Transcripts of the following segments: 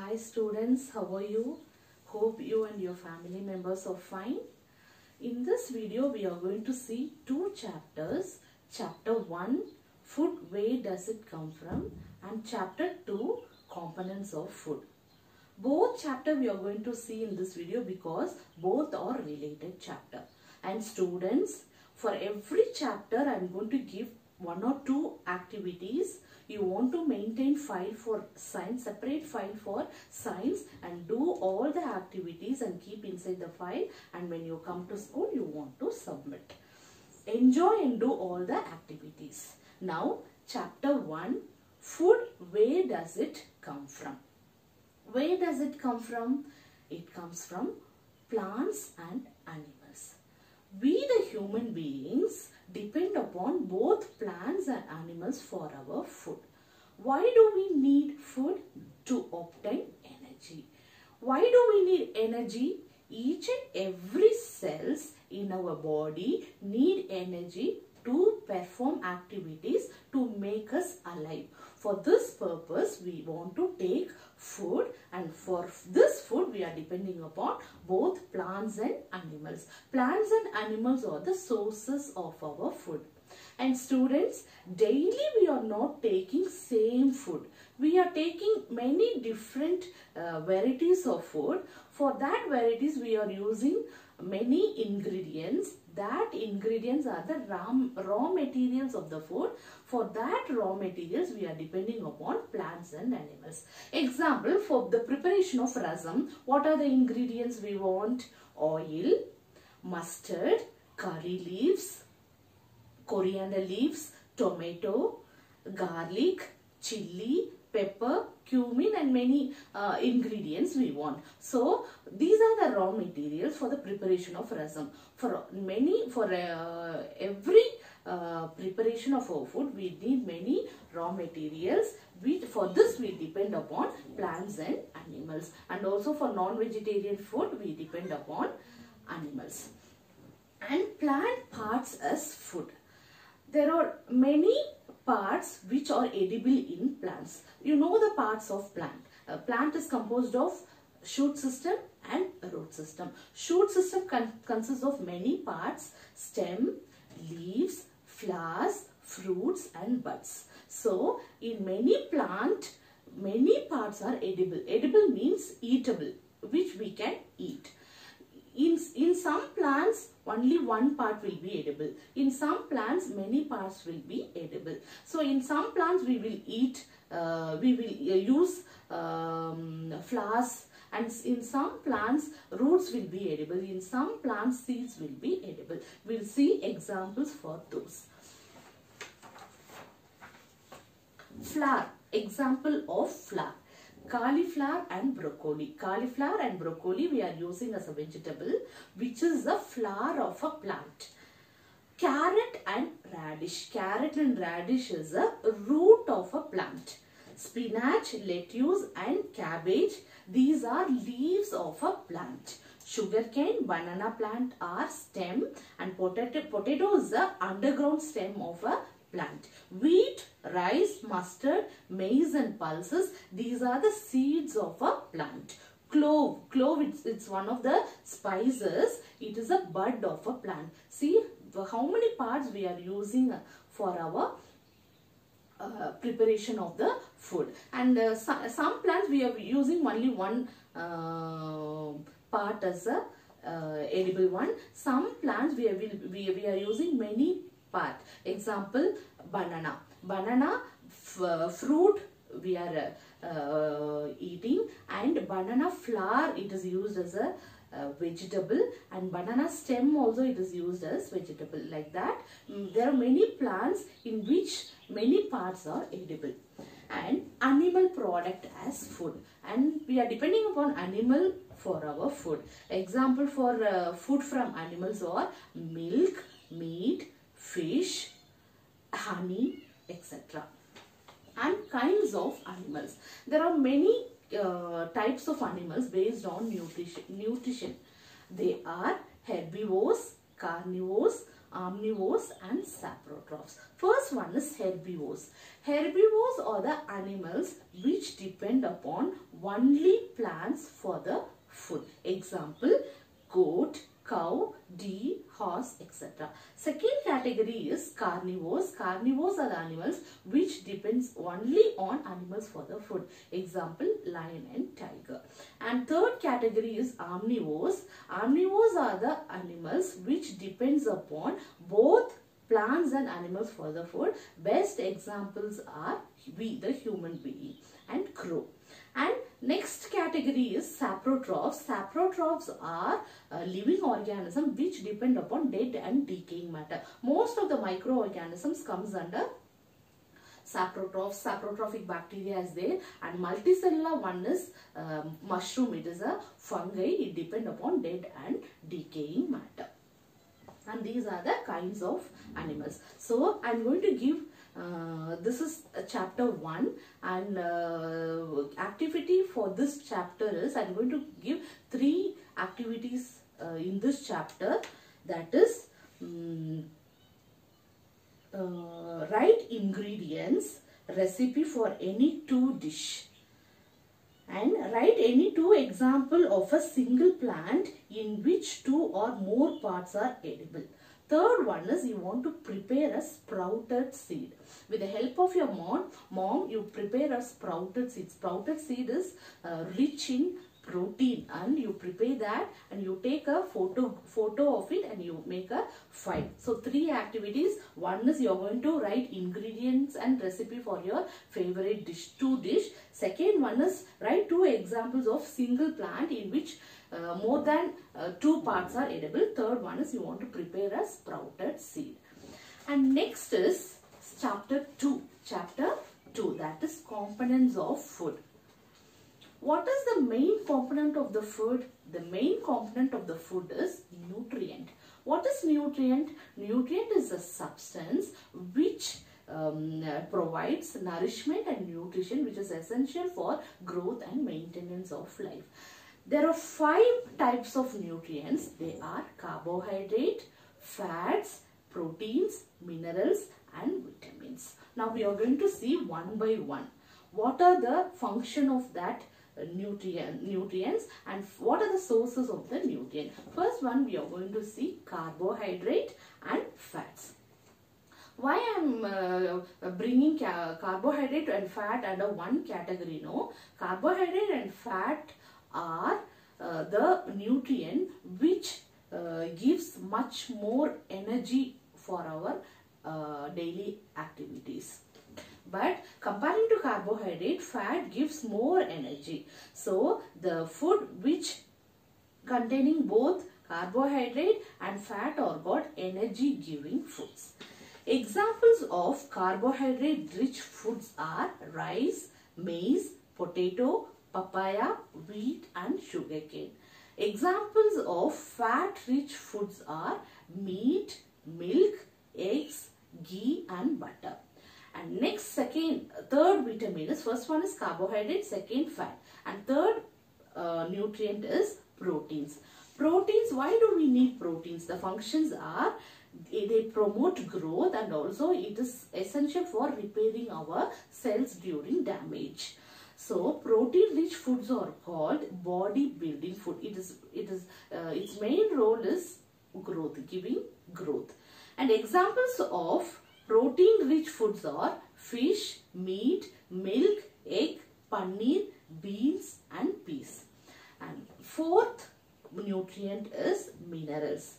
Hi students, how are you? Hope you and your family members are fine. In this video, we are going to see two chapters. Chapter 1, Food, where does it come from? And Chapter 2, Components of Food. Both chapters we are going to see in this video because both are related chapter. And students, for every chapter I am going to give one or two activities. You want to maintain file for science, separate file for science, and do all the activities and keep inside the file, and when you come to school you want to submit. Enjoy and do all the activities. Now chapter 1, Food, where does it come from? Where does it come from? It comes from plants and animals. We the human beings depend upon both plants and animals for our food. Why do we need food? To obtain energy. Why do we need energy? Each and every cells in our body need energy to perform activities to make us alive. For this purpose, we want to take food, and for this food we are depending upon both plants and animals. Plants and animals are the sources of our food. And students, daily we are not taking same food. We are taking many different varieties of food. For that varieties we are using many ingredients. That ingredients are the raw materials of the food. For that raw materials we are depending upon plants and animals. Example, for the preparation of rasam, what are the ingredients we want? Oil, mustard, curry leaves, coriander leaves, tomato, garlic, chili, pepper, cumin, and many ingredients we want. So these are the raw materials for the preparation of rasam. For every preparation of our food we need many raw materials. For this we depend upon plants and animals, and also for non-vegetarian food we depend upon animals. And plant parts as food. There are many parts which are edible in plants. You know the parts of plant. A plant is composed of shoot system and root system. Shoot system consists of many parts: stem, leaves, flowers, fruits, and buds. So in many plant, many parts are edible. Edible means eatable, which we can eat. In some plants, only one part will be edible. In some plants, many parts will be edible. So in some plants, we will eat, we will use flowers, and in some plants, roots will be edible. In some plants, seeds will be edible. We will see examples for those. Flower. Example of flower. Cauliflower and broccoli. Cauliflower and broccoli we are using as a vegetable, which is the flower of a plant. Carrot and radish. Carrot and radish is a root of a plant. Spinach, lettuce, and cabbage, these are leaves of a plant. Sugarcane, banana plant are stem, and potato is the underground stem of a plant. Wheat, rice, mustard, maize, and pulses, these are the seeds of a plant. Clove, it's one of the spices. It is a bud of a plant. See how many parts we are using for our preparation of the food. And some plants we are using only one part as a edible one. Some plants we are using many part. Example, banana. Banana fruit we are eating, and banana flower it is used as a vegetable, and banana stem also it is used as vegetable. Like that, there are many plants in which many parts are edible. And animal product as food, and we are depending upon animal for our food. Example for food from animals are milk, meat, fish, honey, etc. And kinds of animals. There are many types of animals based on nutrition. They are herbivores, carnivores, omnivores, and saprotrophs. First one is herbivores. Herbivores are the animals which depend upon only plants for the food. Example, goat, cow, deer, horse, etc. Second category is carnivores. Carnivores are the animals which depends only on animals for the food. Example, lion and tiger. And third category is omnivores. Omnivores are the animals which depends upon both plants and animals for the food. Best examples are we, the human being, and crow. And next category is saprotrophs. Saprotrophs are living organisms which depend upon dead and decaying matter. Most of the microorganisms comes under saprotrophs. Saprotrophic bacteria is there, and multicellular one is mushroom. It is a fungi. It depends upon dead and decaying matter. And these are the kinds of animals. So I am going to give this is chapter 1, and activity for this chapter is I am going to give 3 activities in this chapter. That is write ingredients, recipe for any 2 dish, and write any 2 example of a single plant in which 2 or more parts are edible. Third one is you want to prepare a sprouted seed. With the help of your mom, you prepare a sprouted seed. Sprouted seed is rich in protein, and you prepare that and you take a photo of it and you make a file. So 3 activities. One is you are going to write ingredients and recipe for your favorite dish, 2 dish. Second one is write 2 examples of single plant in which more than 2 parts are edible. Third one is you want to prepare a sprouted seed. And next is chapter 2. Chapter 2, that is components of food. What is the main component of the food? The main component of the food is nutrient. What is nutrient? Nutrient is a substance which provides nourishment and nutrition which is essential for growth and maintenance of life. There are 5 types of nutrients. They are carbohydrate, fats, proteins, minerals and vitamins. Now we are going to see one by one. What are the function of that nutrients and what are the sources of the nutrient? First one, we are going to see carbohydrate and fats. Why I am bringing carbohydrate and fat under one category? No, carbohydrate and fat are the nutrient which gives much more energy for our daily activities. But comparing to carbohydrate, fat gives more energy. So the food which containing both carbohydrate and fat are called energy giving foods. Examples of carbohydrate rich foods are rice, maize, potato, papaya, wheat and sugarcane. Examples of fat rich foods are meat, milk, eggs, ghee and butter. And next, third vitamin is, first one is carbohydrate, second fat, and third nutrient is proteins. Proteins, why do we need proteins? The functions are they promote growth and also it is essential for repairing our cells during damage. So protein rich foods are called body building food. Its main role is growth, giving growth. And examples of protein rich foods are fish, meat, milk, egg, paneer, beans and peas. And fourth nutrient is minerals.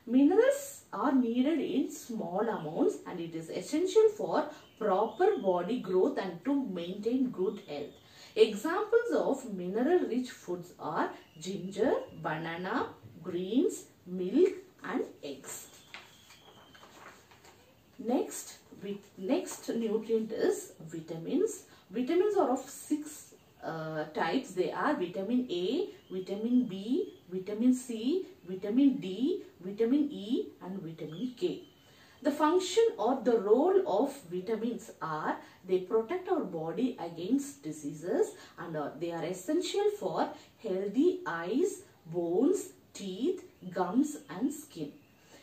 Minerals are needed in small amounts and it is essential for proper body growth and to maintain good health. Examples of mineral rich foods are ginger, banana, greens, milk and eggs. Next nutrient is vitamins. Vitamins are of 6 types. They are vitamin A, vitamin B, vitamin C, vitamin D, vitamin E and vitamin K. The function or the role of vitamins are they protect our body against diseases and they are essential for healthy eyes, bones, teeth, gums and skin.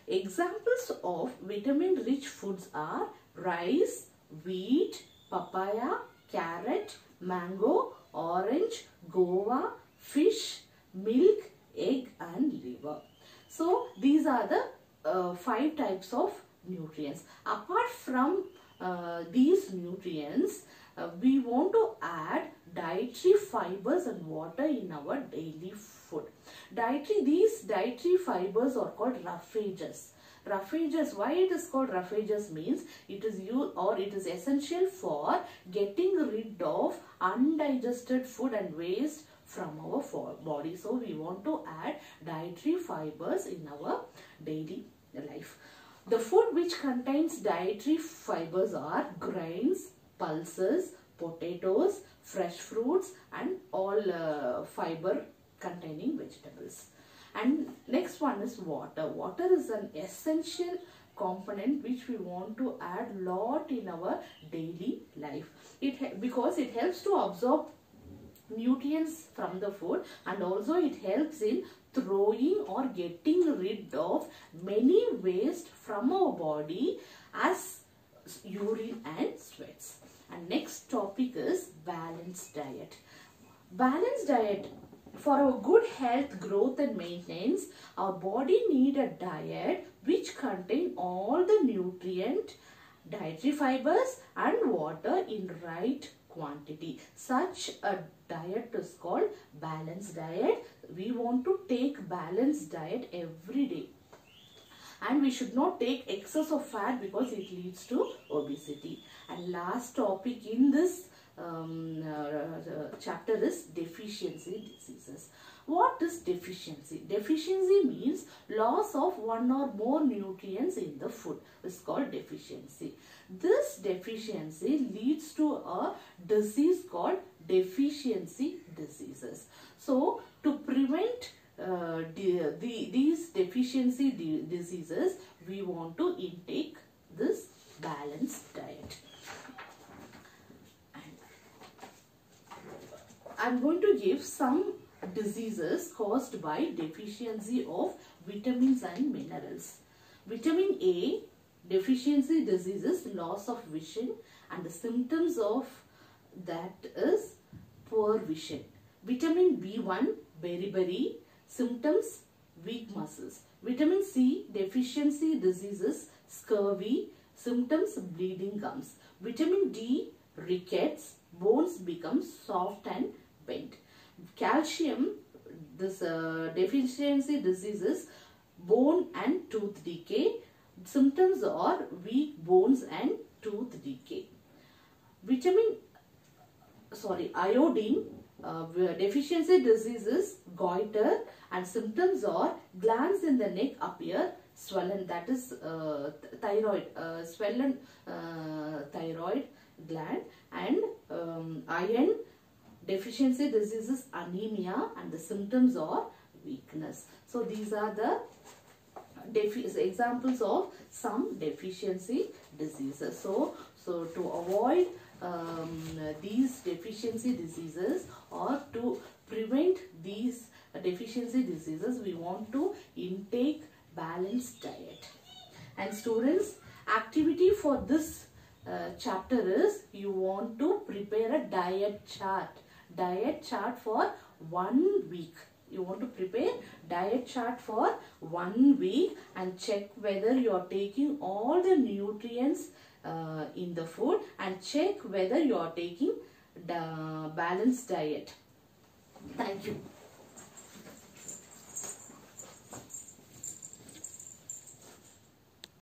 Examples of vitamin rich foods are rice, wheat, papaya, carrot, mango, orange, 5 types of nutrients. Apart from these nutrients, we want to add dietary fibers and water in our daily food. These dietary fibers are called roughages. Roughages, why it is called roughages means it is used, or it is essential for getting rid of undigested food and waste from our body. So we want to add dietary fibers in our daily life. The food which contains dietary fibers are grains, pulses, potatoes, fresh fruits, and all fiber containing vegetables. And next one is water. Water is an essential component which we want to add lot in our daily life. Because it helps to absorb nutrients from the food, and also it helps in throwing or getting rid of many waste from our body as urine and sweats. And next topic is balanced diet. Balanced diet. For our good health, growth and maintenance, our body need a diet which contain all the nutrient, dietary fibers and water in right quantity. Such a diet is called balanced diet. We want to take balanced diet every day. And we should not take excess of fat because it leads to obesity. And last topic in this chapter is deficiency diseases. What is deficiency? Deficiency means loss of one or more nutrients in the food. It's called deficiency. This deficiency leads to a disease called deficiency diseases. So to prevent these deficiency diseases, we want to intake this balanced diet. I'm going to give some diseases caused by deficiency of vitamins and minerals. Vitamin A, deficiency diseases, loss of vision, and the symptoms of that is poor vision. Vitamin B1, beriberi, symptoms weak muscles. Vitamin C, deficiency diseases, scurvy, symptoms bleeding gums. Vitamin D, rickets, bones become soft and bent. Calcium, this deficiency diseases, bone and tooth decay. Symptoms are weak bones and tooth decay. Iodine, deficiency diseases, goiter, and symptoms are glands in the neck appear swollen, that is thyroid, swollen thyroid gland. And iron, deficiency diseases, anemia, and the symptoms are weakness. So these are the examples of some deficiency diseases. So to avoid these deficiency diseases, or to prevent these deficiency diseases, we want to intake balanced diet. And students, activity for this chapter is you want to prepare a diet chart for 1 week. You want to prepare diet chart for 1 week and check whether you are taking all the nutrients in the food, and check whether you are taking the balanced diet. Thank you.